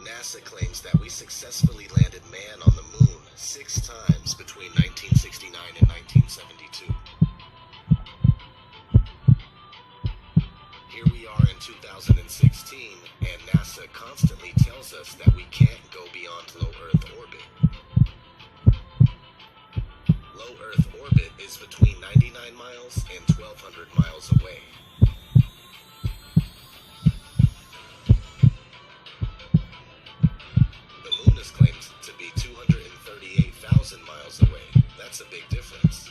NASA claims that we successfully landed man on the moon 6 times between 1969 and 1972. Here we are in 2016, and NASA constantly tells us that we can't go beyond low Earth orbit. Low Earth orbit is between 99 miles and 1,200 miles away. The moon is claimed to be 238,000 miles away. That's a big difference.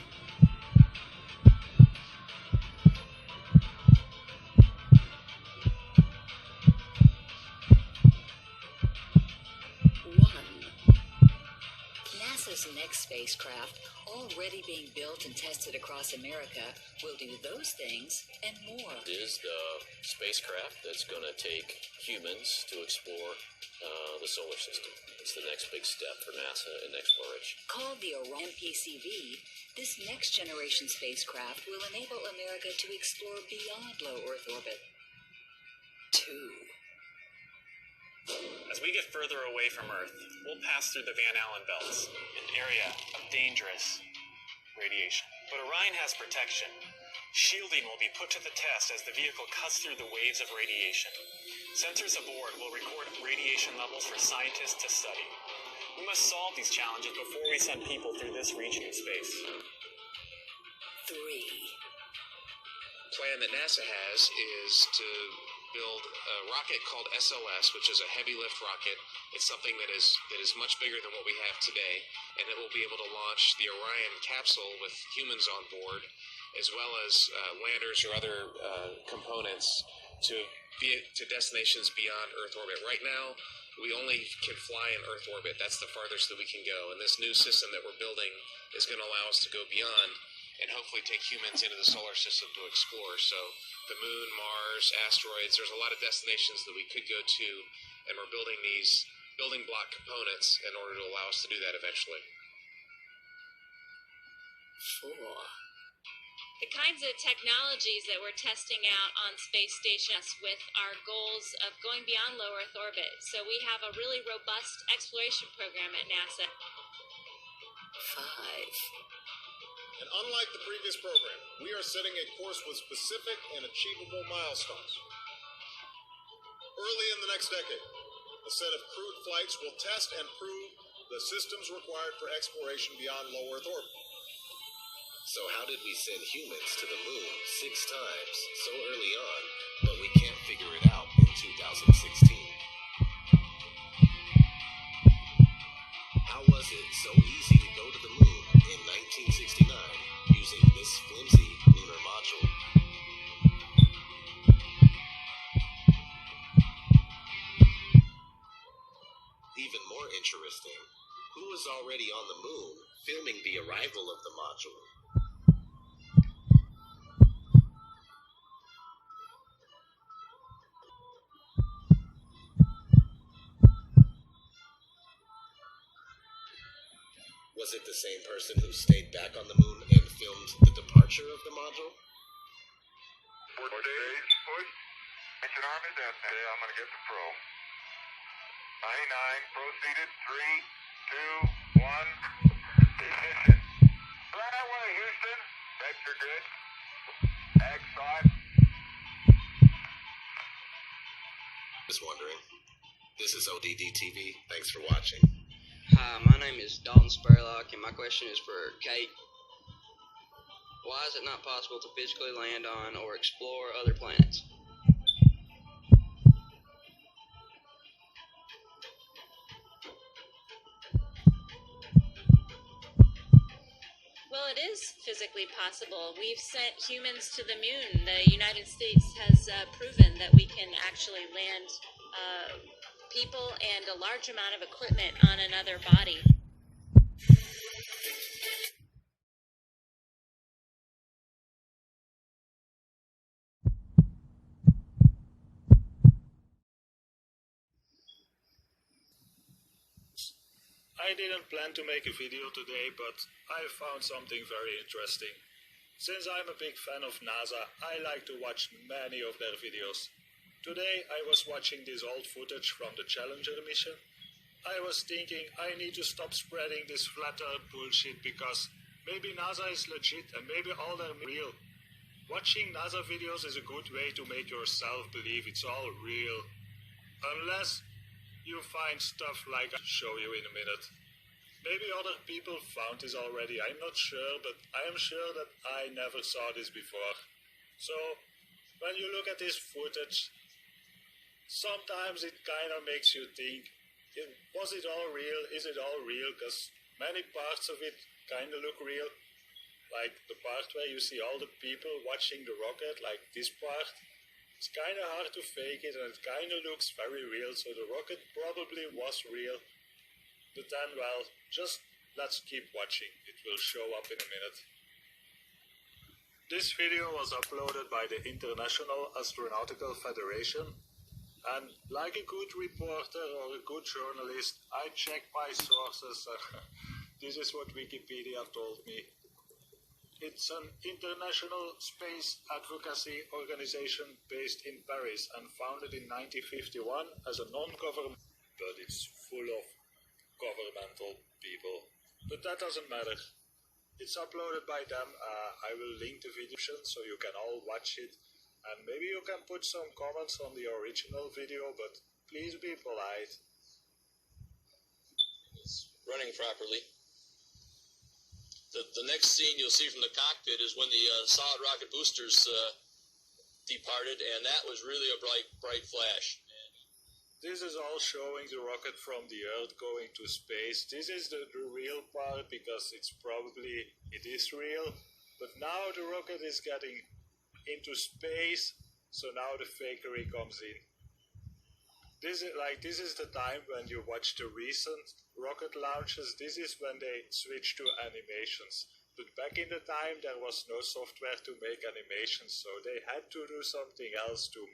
NASA's next spacecraft, already being built and tested across America, will do those things and more. It is the spacecraft that's going to take humans to explore the solar system. It's the next big step for NASA in exploration. Called the Orion PCV, this next-generation spacecraft will enable America to explore beyond low Earth orbit. 2. As we get further away from Earth, we'll pass through the Van Allen belts, an area of dangerous radiation. But Orion has protection. Shielding will be put to the test as the vehicle cuts through the waves of radiation. Sensors aboard will record radiation levels for scientists to study. We must solve these challenges before we send people through this region of space. 3. Plan that NASA has is to build a rocket called SLS, which is a heavy lift rocket. It's something that is much bigger than what we have today, and it will be able to launch the Orion capsule with humans on board, as well as landers or other components to destinations beyond Earth orbit. Right now, we only can fly in Earth orbit. That's the farthest that we can go, and this new system that we're building is going to allow us to go beyond and hopefully take humans into the solar system to explore. So the moon, Mars, asteroids, there's a lot of destinations that we could go to, and we're building these building block components in order to allow us to do that eventually. 4. The kinds of technologies that we're testing out on space stations with our goals of going beyond low Earth orbit. So we have a really robust exploration program at NASA. 5. And unlike the previous program, we are setting a course with specific and achievable milestones. Early in the next decade, a set of crewed flights will test and prove the systems required for exploration beyond low Earth orbit. So how did we send humans to the moon 6 times so early on, but we can't figure it out in 2016? How was it so easy to go to the moon in 1969 using this flimsy lunar module? Even more interesting, who was already on the moon filming the arrival of the module? Was it the same person who stayed back on the moon and filmed the departure of the module? 4 days, push. Mission Army, that's it. I'm going to get the pro. 99, proceeded. 3, 2, 1. Ignition. Right away, Houston. Vector good. Ag 5. Just wondering. This is ODD TV. Thanks for watching. Hi, my name is Dalton Spurlock, and my question is for Kate. Why is it not possible to physically land on or explore other planets? Well, it is physically possible. We've sent humans to the moon. The United States has proven that we can actually land people and a large amount of equipment on another body. I didn't plan to make a video today, but I found something very interesting. Since I'm a big fan of NASA, I like to watch many of their videos. Today I was watching this old footage from the Challenger mission. I was thinking I need to stop spreading this flat earth bullshit because maybe NASA is legit and maybe all they're real. Watching NASA videos is a good way to make yourself believe it's all real. Unless you find stuff like I'll show you in a minute. Maybe other people found this already, I'm not sure, but I am sure that I never saw this before. So, when you look at this footage, sometimes it kind of makes you think, was it all real? Is it all real? Because many parts of it kind of look real. Like the part where you see all the people watching the rocket, like this part. It's kind of hard to fake it and it kind of looks very real. So the rocket probably was real. But then, well, just let's keep watching. It will show up in a minute. This video was uploaded by the International Astronautical Federation. And like a good reporter or a good journalist, I check my sources. This is what Wikipedia told me. It's an international space advocacy organization based in Paris and founded in 1951 as a non-government, but it's full of governmental people. But that doesn't matter. It's uploaded by them. I will link the video so you can all watch it. And maybe you can put some comments on the original video, but please be polite. It's running properly. The next scene you'll see from the cockpit is when the solid rocket boosters departed, and that was really a bright flash. This is all showing the rocket from the Earth going to space. This is the real part because it is real. But now the rocket is getting into space, so now the fakery comes in. This is the time when you watch the recent rocket launches. This is when they switch to animations. But back in the time there was no software to make animations, so they had to do something else to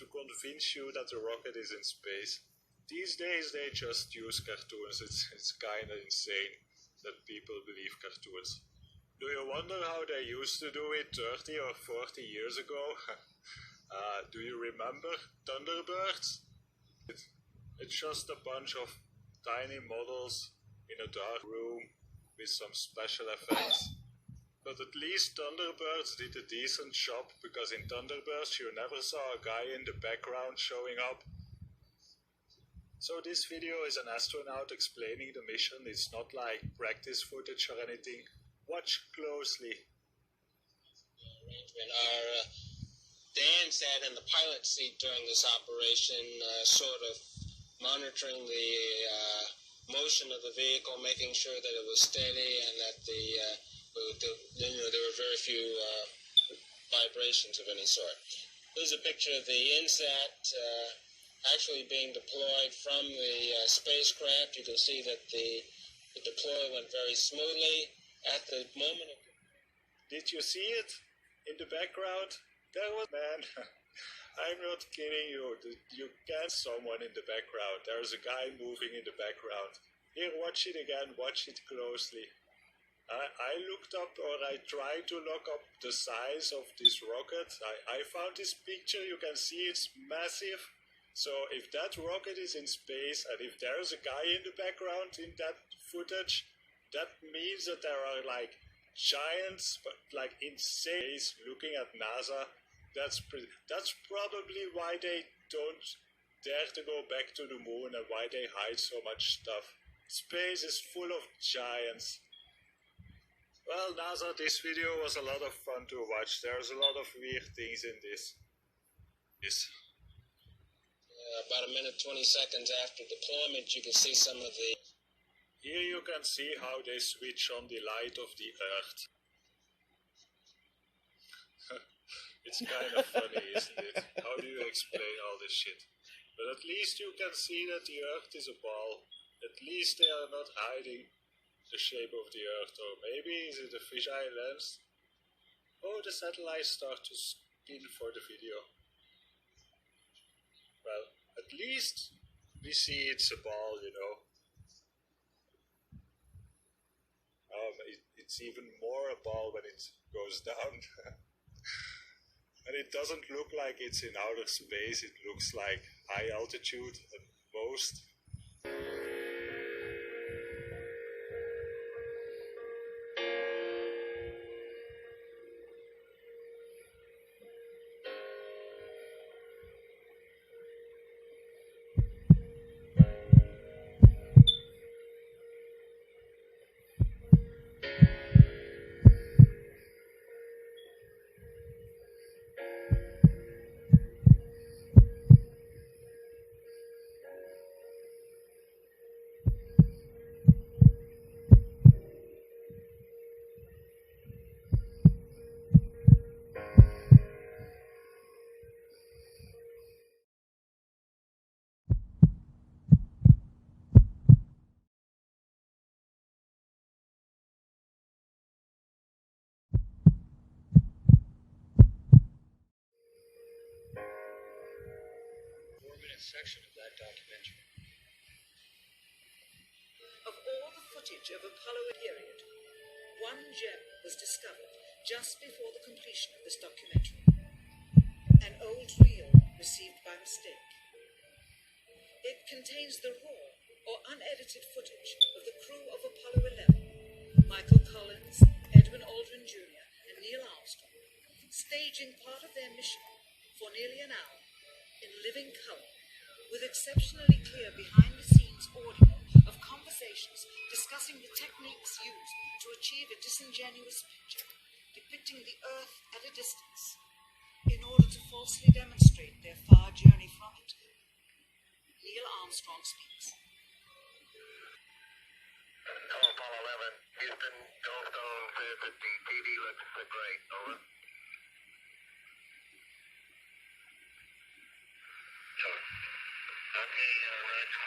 convince you that the rocket is in space. These days they just use cartoons. It's kind of insane that people believe cartoons. Do you wonder how they used to do it 30 or 40 years ago? Do you remember Thunderbirds? It's just a bunch of tiny models in a dark room with some special effects. But at least Thunderbirds did a decent job, because in Thunderbirds you never saw a guy in the background showing up. So this video is an astronaut explaining the mission. It's not like practice footage or anything. Watch closely. Dan sat in the pilot seat during this operation, sort of monitoring the motion of the vehicle, making sure that it was steady and that there were very few vibrations of any sort. This is a picture of the INSAT actually being deployed from the spacecraft. You can see that the deploy went very smoothly. At the moment of... Did you see it in the background? There was, man, I'm not kidding you. You can see someone in the background. There's a guy moving in the background. Here, watch it again, watch it closely. I looked up, or I tried to look up the size of this rocket. I found this picture. You can see it's massive. So if that rocket is in space and if there's a guy in the background in that footage, that means that there are like giants, but like in space, looking at NASA. That's probably why they don't dare to go back to the moon and why they hide so much stuff. Space is full of giants. Well, NASA, this video was a lot of fun to watch. There's a lot of weird things in this. About a minute, 20 seconds after deployment, you can see some of the... Here you can see how they switch on the light of the Earth. It's kind of funny, isn't it? How do you explain all this shit? But at least you can see that the Earth is a ball. At least they are not hiding the shape of the Earth. Or maybe is it a fisheye lens? Oh, the satellites start to spin for the video. Well, at least we see it's a ball, you know. It's even more a ball when it goes down. And it doesn't look like it's in outer space, it looks like high altitude at most. Section of that documentary. Of all the footage of Apollo period, one gem was discovered just before the completion of this documentary. An old reel received by mistake. It contains the raw or unedited footage of the crew of Apollo 11, Michael Collins, Edwin Aldrin Jr., and Neil Armstrong, staging part of their mission for nearly an hour in living color, with exceptionally clear behind-the-scenes audio of conversations discussing the techniques used to achieve a disingenuous picture depicting the Earth at a distance in order to falsely demonstrate their far journey from it. Neil Armstrong speaks. Hello, Apollo 11. Houston, Goldstone says that the TV looks great. Over. Okay, Roger,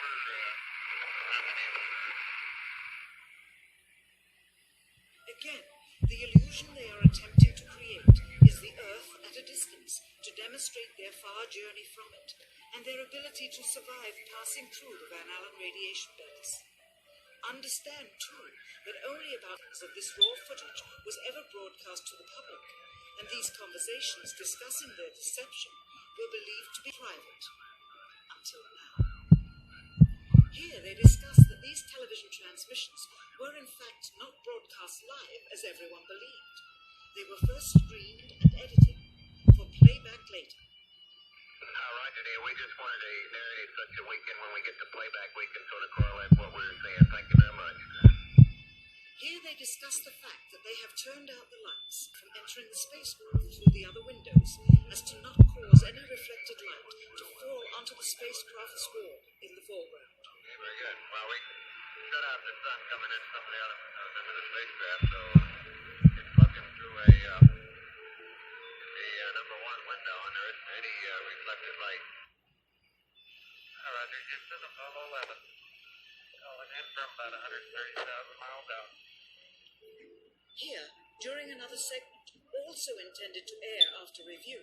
Again, the illusion they are attempting to create is the Earth at a distance to demonstrate their far journey from it and their ability to survive passing through the Van Allen radiation belts. Understand, too, that only about of this raw footage was ever broadcast to the public, and these conversations discussing their deception were believed to be private. Until now. Here they discuss that these television transmissions were in fact not broadcast live as everyone believed. They were first screened and edited for playback later. Roger, dear, we just wanted a narrative such that we can, when we get to playback, we can sort of correlate what we're saying. Thank you very much. Here they discuss the fact that they have turned out the lights from entering the spacecraft through the other windows as to not cause any reflected light to fall onto the spacecraft's wall in the foreground. Okay, very good. Well, we shut out the sun coming in some of the other windows into the spacecraft, so it's looking through the number one window, and there isn't any reflected light. Roger, Houston, Apollo 11. Calling in from about 130,000 miles out. Here, during another segment, also intended to air after review,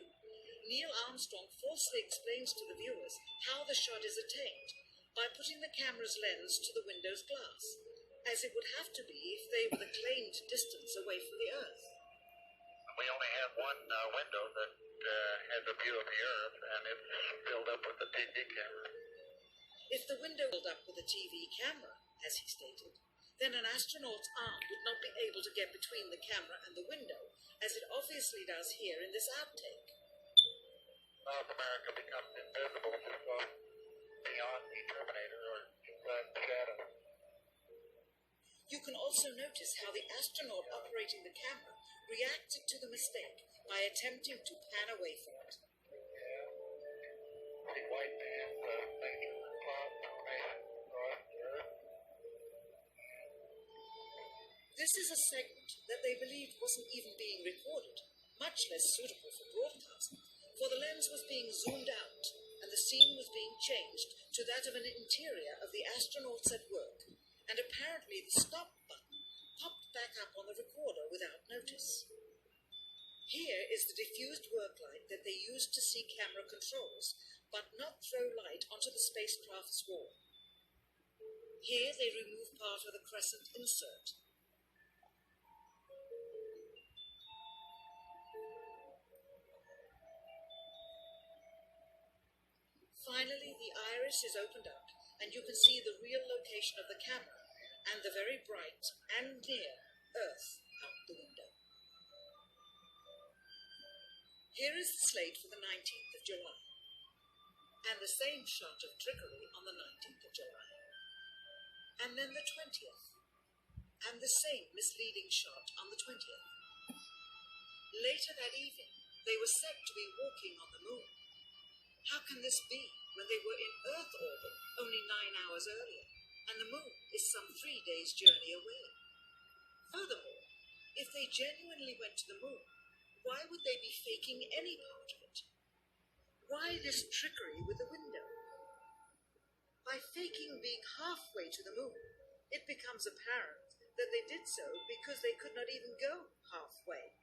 Neil Armstrong falsely explains to the viewers how the shot is attained by putting the camera's lens to the window's glass, as it would have to be if they were the claimed distance away from the Earth. We only have one window that has a view of the Earth, and it's filled up with the TV camera. If the window filled up with a TV camera, as he stated, then an astronaut's arm would not be able to get between the camera and the window, as it obviously does here in this outtake. North America becomes invisible to go beyond the Terminator or inside the shadow. You can also notice how the astronaut operating the camera reacted to the mistake by attempting to pan away from it. Yeah. The white man, major cloud formation across the Earth. This is a segment that they believed wasn't even being recorded, much less suitable for broadcasting, for the lens was being zoomed out and the scene was being changed to that of an interior of the astronauts at work, and apparently the stop button popped back up on the recorder without notice. Here is the diffused work light that they used to see camera controls, but not throw light onto the spacecraft's wall. Here they remove part of the crescent insert. iris is opened up, and you can see the real location of the camera and the very bright and near Earth out the window. Here is the slate for the 19th of July, and the same shot of trickery on the 19th of July, and then the 20th, and the same misleading shot on the 20th. Later that evening, they were said to be walking on the moon. How can this be when they were in Earth orbit only 9 hours earlier, and the moon is some 3 days' journey away? Furthermore, if they genuinely went to the moon, why would they be faking any part of it? Why this trickery with the window? By faking being halfway to the moon, it becomes apparent that they did so because they could not even go halfway.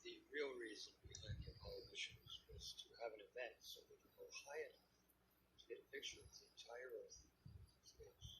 The real reason behind the Apollo missions was to have an event so they could go high enough to get a picture of the entire Earth in space.